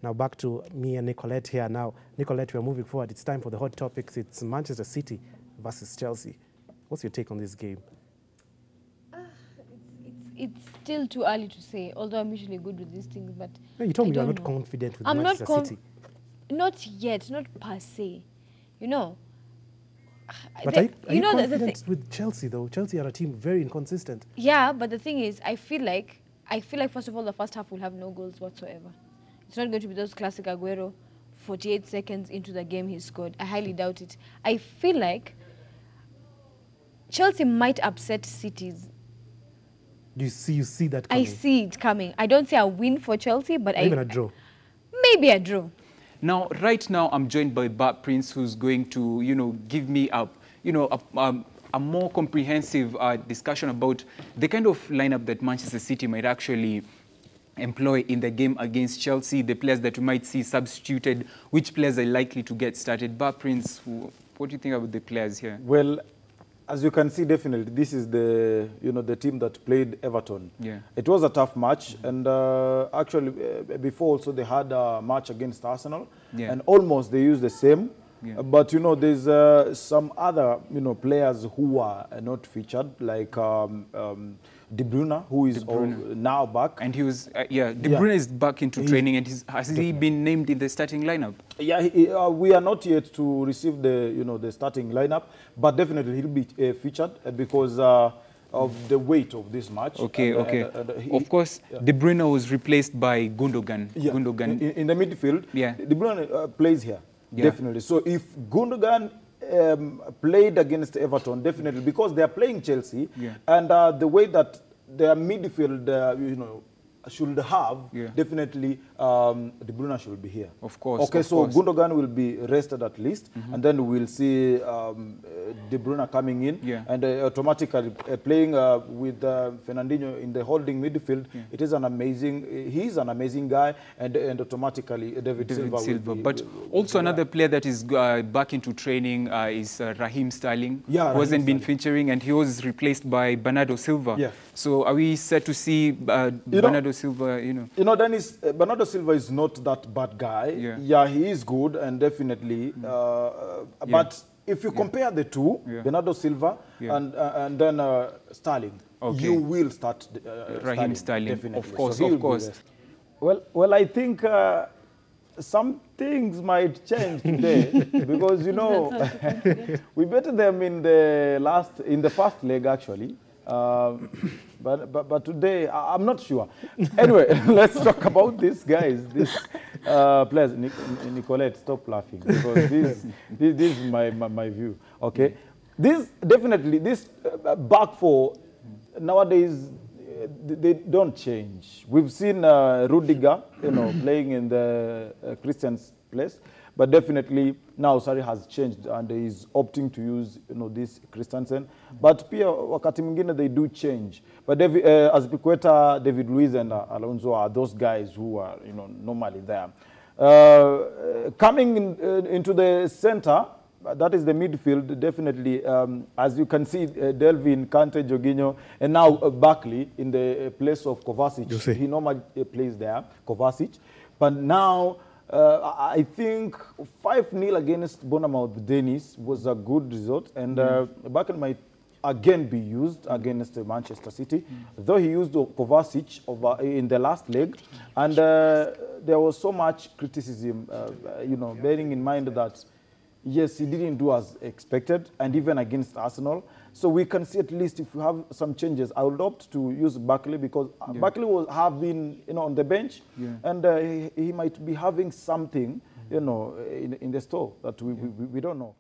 Now back to me and Nicolette here. Now, Nicolette, we're moving forward. It's time for the hot topics. It's Manchester City versus Chelsea. What's your take on this game? It's still too early to say, although I'm usually good with these things, but No, you told me you're not confident with Manchester City. Not yet, not per se. You know. But are you confident with Chelsea, though? Chelsea are a team very inconsistent. Yeah, but the thing is, I feel like first of all, the first half will have no goals whatsoever. It's not going to be those classic Aguero, 48 seconds into the game he scored. I highly doubt it. I feel like Chelsea might upset City's. You see that coming? I see it coming. I don't say a win for Chelsea, but even a draw. Maybe a draw. Now, right now, I'm joined by Bart Prince, who's going to, give me a more comprehensive discussion about the kind of lineup that Manchester City might actually employ in the game against Chelsea, the players that we might see substituted, which players are likely to get started. Bart Prince, what do you think about the players here? Well, as you can see, definitely, this is the team that played Everton. Yeah. It was a tough match, and actually, before also they had a match against Arsenal, and almost they used the same. Yeah. But, there's some other, players who are not featured, like De Bruyne, who is now back. And he was, De Bruyne is back into training, and has he been named in the starting lineup? Yeah, we are not yet to receive the starting lineup, but definitely he'll be featured because of the weight of this match. Okay, of course, De Bruyne was replaced by Gundogan. Yeah. Gundogan. In the midfield, De Bruyne plays here, definitely. So if Gundogan played against Everton, definitely, because they are playing Chelsea, and the way that their midfield, should have, definitely De Bruyne should be here. Of course. Okay, so Gundogan will be rested at least, and then we'll see De Bruyne coming in, and automatically playing with Fernandinho in the holding midfield. It is an amazing, he's an amazing guy, and automatically David Silva. But also another player that is back into training is Raheem Sterling, who hasn't been featuring, and he was replaced by Bernardo Silva. Yeah. So are we set to see Bernardo Silva, Dennis, Bernardo Silva is not that bad guy. Yeah, he is good, and definitely. But if you compare the two, Bernardo Silva and then Sterling, you will start Raheem Sterling. Definitely. Of course, so of course. Well, I think some things might change today because we beat them in the first leg actually. But today, I'm not sure. Anyway, let's talk about these guys, these players. Nicolette, stop laughing, because this is my view, okay? This back four, nowadays, they don't change. We've seen Rudiger, playing in the Christian's place. But definitely now Sarri has changed and is opting to use this Christensen. But pia wakati mwingine they do change. But Azpilicueta, David Luiz and Alonso are those guys who are normally there. Coming into the center, that is the midfield, definitely. As you can see, Delvin, Kante, Jorginho, and now Barkley in the place of Kovacic. He normally plays there, Kovacic. But now, I think 5-0 against Bournemouth Dennis was a good result, and Barkley might again be used against Manchester City, though he used Kovacic in the last leg, and there was so much criticism, bearing in mind that yes, he didn't do as expected, and even against Arsenal. So we can see at least if we have some changes. I would opt to use Barkley because Barkley will have been, on the bench, and he might be having something, in the store that we don't know.